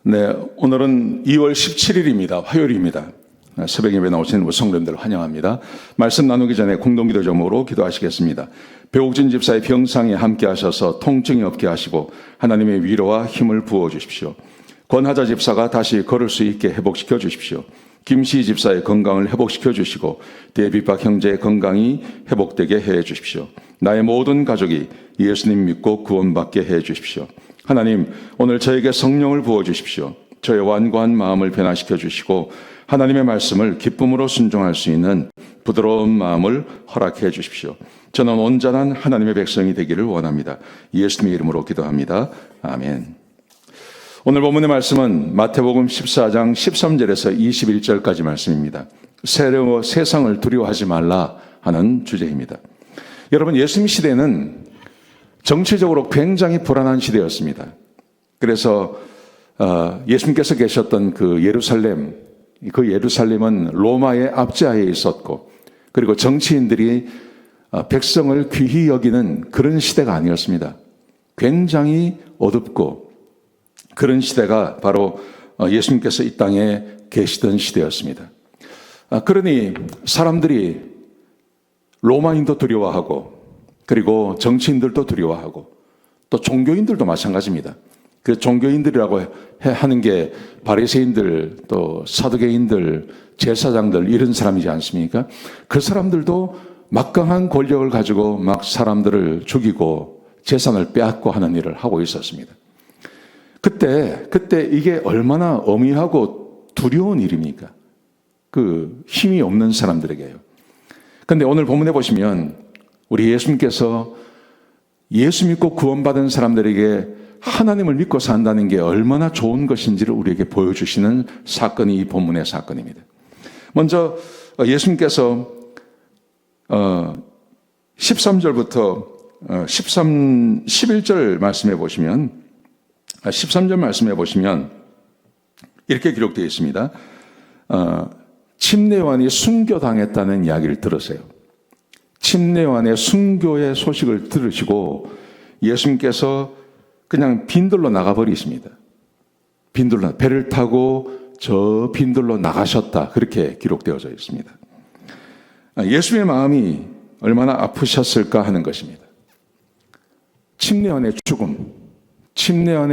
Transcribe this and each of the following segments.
네, 오늘은 2월 17일입니다. 화요일입니다. 새벽 예배 나오신 성도님들 환영합니다. 말씀 나누기 전에 공동기도 제목으로 기도하시겠습니다. 배옥진 집사의 병상에 함께 하셔서 통증이 없게 하시고 하나님의 위로와 힘을 부어 주십시오. 권하자 집사가 다시 걸을 수 있게 회복시켜 주십시오. 김시 집사의 건강을 회복시켜 주시고 대비박 형제의 건강이 회복되게 해 주십시오. 나의 모든 가족이 예수님 믿고 구원받게 해 주십시오. 하나님, 오늘 저에게 성령을 부어 주십시오. 저의 완고한 마음을 변화시켜 주시고 하나님의 말씀을 기쁨으로 순종할 수 있는 부드러운 마음을 허락해 주십시오. 저는 온전한 하나님의 백성이 되기를 원합니다. 예수님의 이름으로 기도합니다. 아멘. 오늘 본문의 말씀은 마태복음 14장 13절에서 21절까지 말씀입니다. 세상을 두려워하지 말라 하는 주제입니다. 여러분, 예수님 시대는 정치적으로 굉장히 불안한 시대였습니다. 그래서 예수님께서 계셨던 그 예루살렘은 로마의 압제하에 있었고, 그리고 정치인들이 백성을 귀히 여기는 그런 시대가 아니었습니다. 굉장히 어둡고 그런 시대가 바로 예수님께서 이 땅에 계시던 시대였습니다. 그러니 사람들이 로마인도 두려워하고, 그리고 정치인들도 두려워하고, 또 종교인들도 마찬가지입니다. 그 종교인들이라고 하는 게 바리새인들, 또 사두개인들, 제사장들 이런 사람이지 않습니까? 그 사람들도 막강한 권력을 가지고 막 사람들을 죽이고 재산을 빼앗고 하는 일을 하고 있었습니다. 그때 이게 얼마나 엄위하고 두려운 일입니까? 그 힘이 없는 사람들에게요. 근데 오늘 본문에 보시면 우리 예수님께서 예수 믿고 구원받은 사람들에게 하나님을 믿고 산다는 게 얼마나 좋은 것인지를 우리에게 보여주시는 사건이 이 본문의 사건입니다. 먼저 예수님께서 13절부터 11절 말씀해 보시면 13절 말씀해 보시면 이렇게 기록되어 있습니다. 침례요한이 순교당했다는 이야기를 들으세요. 침례요한의 순교의 소식을 들으시고 예수님께서 그냥 빈들로 나가버리십니다. 빈들로, 배를 타고 저 빈들로 나가셨다, 그렇게 기록되어져 있습니다. 예수의 마음이 얼마나 아프셨을까 하는 것입니다. 침례요한의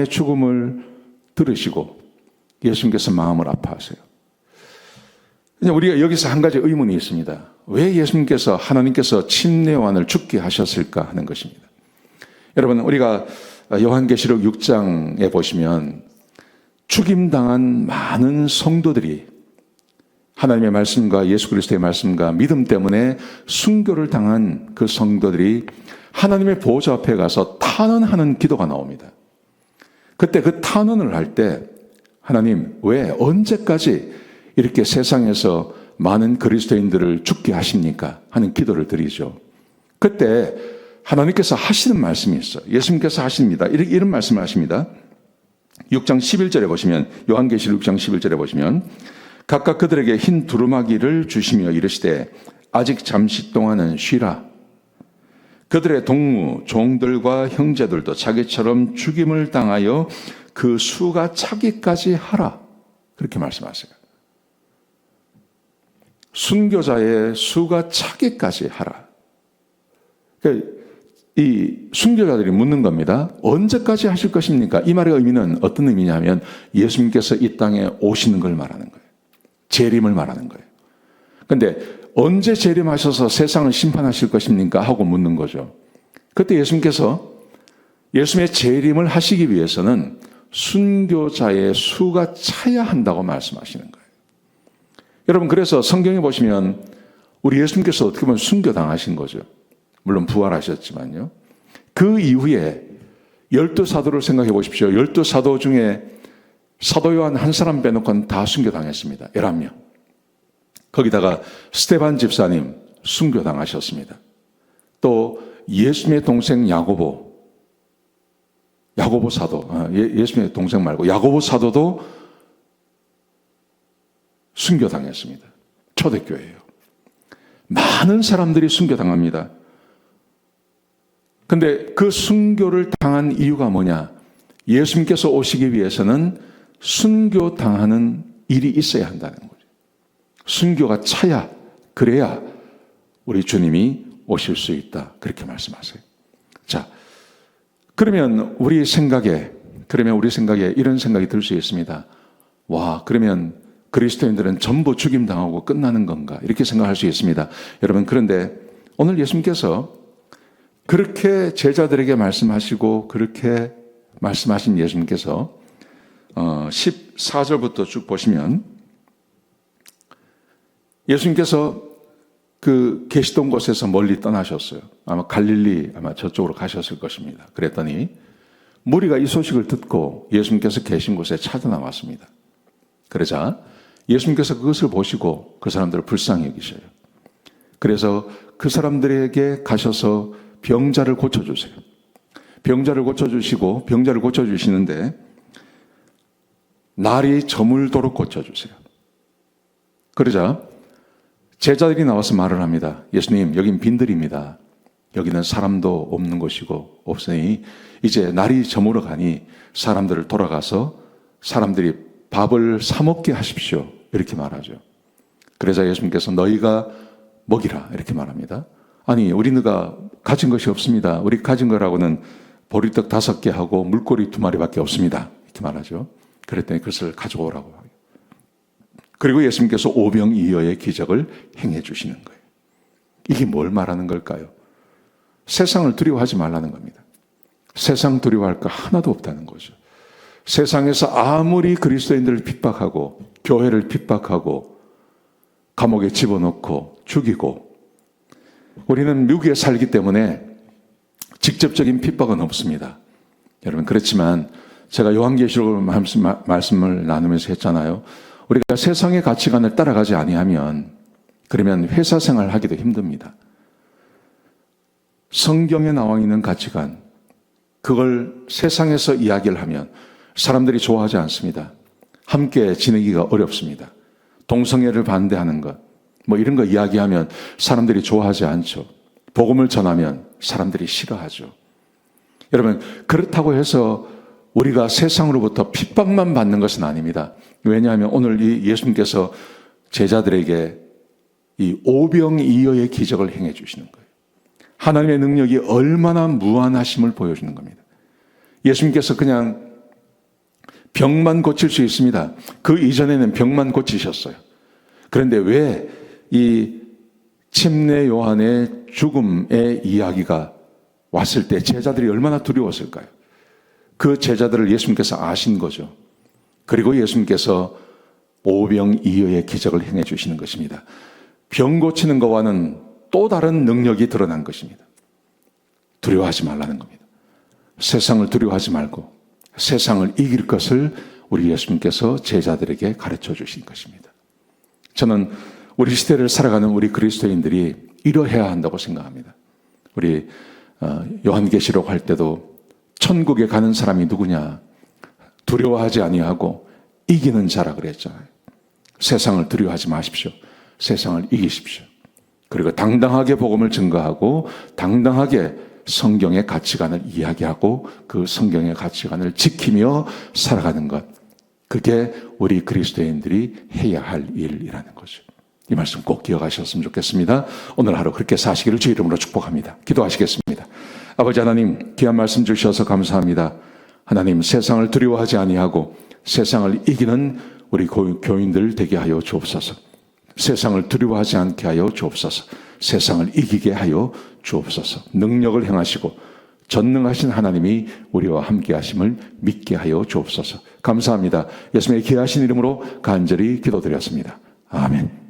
죽음을 들으시고 예수님께서 마음을 아파하세요. 우리가 여기서 한 가지 의문이 있습니다. 왜 예수님께서, 하나님께서 침례요한을 죽게 하셨을까 하는 것입니다. 여러분, 우리가 요한계시록 6장에 보시면 죽임당한 많은 성도들이 하나님의 말씀과 예수 그리스도의 말씀과 믿음 때문에 순교를 당한 그 성도들이 하나님의 보호자 앞에 가서 탄원하는 기도가 나옵니다. 그때 그 탄원을 할 때 하나님, 왜 언제까지 이렇게 세상에서 많은 그리스도인들을 죽게 하십니까? 하는 기도를 드리죠. 그때 하나님께서 하시는 말씀이 있어요. 예수님께서 하십니다. 이런 말씀을 하십니다. 6장 11절에 보시면, 요한계시록 6장 11절에 보시면 각각 그들에게 흰 두루마기를 주시며 이르시되 아직 잠시 동안은 쉬라. 그들의 동무, 종들과 형제들도 자기처럼 죽임을 당하여 그 수가 차기까지 하라. 그렇게 말씀하세요. 순교자의 수가 차기까지 하라. 이 순교자들이 묻는 겁니다. 언제까지 하실 것입니까? 이 말의 의미는 어떤 의미냐면 예수님께서 이 땅에 오시는 걸 말하는 거예요. 재림을 말하는 거예요. 그런데 언제 재림하셔서 세상을 심판하실 것입니까? 하고 묻는 거죠. 그때 예수님께서 예수님의 재림을 하시기 위해서는 순교자의 수가 차야 한다고 말씀하시는 거예요. 여러분, 그래서 성경에 보시면 우리 예수님께서 어떻게 보면 순교당하신 거죠. 물론 부활하셨지만요. 그 이후에 12사도를 생각해 보십시오. 12사도 중에 사도 요한 한 사람 빼놓고는 다 순교당했습니다. 11명. 거기다가 스데반 집사님 순교당하셨습니다. 또 예수님의 동생 야고보 사도, 예수님의 동생 말고 야고보 사도도 순교당했습니다. 초대교회예요. 많은 사람들이 순교당합니다. 근데 그 순교를 당한 이유가 뭐냐? 예수님께서 오시기 위해서는 순교당하는 일이 있어야 한다는 거죠. 순교가 차야, 그래야 우리 주님이 오실 수 있다. 그렇게 말씀하세요. 자, 그러면 우리 생각에 이런 생각이 들 수 있습니다. 와, 그러면 그리스도인들은 전부 죽임당하고 끝나는 건가? 이렇게 생각할 수 있습니다. 여러분, 그런데 오늘 예수님께서 그렇게 제자들에게 말씀하시고 그렇게 말씀하신 예수님께서 14절부터 쭉 보시면 예수님께서 그 계시던 곳에서 멀리 떠나셨어요. 아마 갈릴리 저쪽으로 가셨을 것입니다. 그랬더니 무리가 이 소식을 듣고 예수님께서 계신 곳에 찾아 나왔습니다. 그러자 예수님께서 그것을 보시고 그 사람들을 불쌍히 여기셔요. 그래서 그 사람들에게 가셔서 병자를 고쳐주세요. 병자를 고쳐주시는데 날이 저물도록 고쳐주세요. 그러자 제자들이 나와서 말을 합니다. 예수님, 여긴 빈들입니다. 여기는 사람도 없는 곳이고 없으니 이제 날이 저물어 가니 사람들을 돌아가서 사람들이 밥을 사 먹게 하십시오. 이렇게 말하죠. 그러자 예수님께서 너희가 먹이라 이렇게 말합니다. 아니, 우리가 가진 것이 없습니다. 우리 가진 거라고는 보리떡 5개 하고 물고기 2마리밖에 없습니다. 이렇게 말하죠. 그랬더니 그것을 가져오라고 하요. 그리고 예수님께서 오병이어의 기적을 행해 주시는 거예요. 이게 뭘 말하는 걸까요? 세상을 두려워하지 말라는 겁니다. 세상 두려워할 거 하나도 없다는 거죠. 세상에서 아무리 그리스도인들을 핍박하고 교회를 핍박하고 감옥에 집어넣고 죽이고 우리는 미국에 살기 때문에 직접적인 핍박은 없습니다. 여러분, 그렇지만 제가 요한계시록을 말씀을 나누면서 했잖아요. 우리가 세상의 가치관을 따라가지 아니하면 그러면 회사 생활을 하기도 힘듭니다. 성경에 나와 있는 가치관, 그걸 세상에서 이야기를 하면 사람들이 좋아하지 않습니다. 함께 지내기가 어렵습니다. 동성애를 반대하는 것, 이런 거 이야기하면 사람들이 좋아하지 않죠. 복음을 전하면 사람들이 싫어하죠. 여러분, 그렇다고 해서 우리가 세상으로부터 핍박만 받는 것은 아닙니다. 왜냐하면 오늘 이 예수님께서 제자들에게 이 오병이어의 기적을 행해 주시는 거예요. 하나님의 능력이 얼마나 무한하심을 보여주는 겁니다. 예수님께서 그냥 병만 고칠 수 있습니다. 그 이전에는 병만 고치셨어요. 그런데 왜 이 침례 요한의 죽음의 이야기가 왔을 때 제자들이 얼마나 두려웠을까요? 그 제자들을 예수님께서 아신 거죠. 그리고 예수님께서 오병이어의 기적을 행해 주시는 것입니다. 병 고치는 것과는 또 다른 능력이 드러난 것입니다. 두려워하지 말라는 겁니다. 세상을 두려워하지 말고 세상을 이길 것을 우리 예수님께서 제자들에게 가르쳐 주신 것입니다. 저는 우리 시대를 살아가는 우리 그리스도인들이 이러해야 한다고 생각합니다. 우리 요한계시록 할 때도 천국에 가는 사람이 누구냐? 두려워하지 아니하고 이기는 자라 그랬잖아요. 세상을 두려워하지 마십시오. 세상을 이기십시오. 그리고 당당하게 복음을 증거하고 당당하게 성경의 가치관을 이야기하고 그 성경의 가치관을 지키며 살아가는 것. 그게 우리 그리스도인들이 해야 할 일이라는 거죠. 이 말씀 꼭 기억하셨으면 좋겠습니다. 오늘 하루 그렇게 사시기를 주 이름으로 축복합니다. 기도하시겠습니다. 아버지 하나님, 귀한 말씀 주셔서 감사합니다. 하나님, 세상을 두려워하지 아니하고 세상을 이기는 우리 교인들 되게 하여 주옵소서. 세상을 두려워하지 않게 하여 주옵소서. 세상을 이기게 하여 주옵소서. 능력을 행하시고 전능하신 하나님이 우리와 함께 하심을 믿게 하여 주옵소서. 감사합니다. 예수님의 귀하신 이름으로 간절히 기도드렸습니다. 아멘.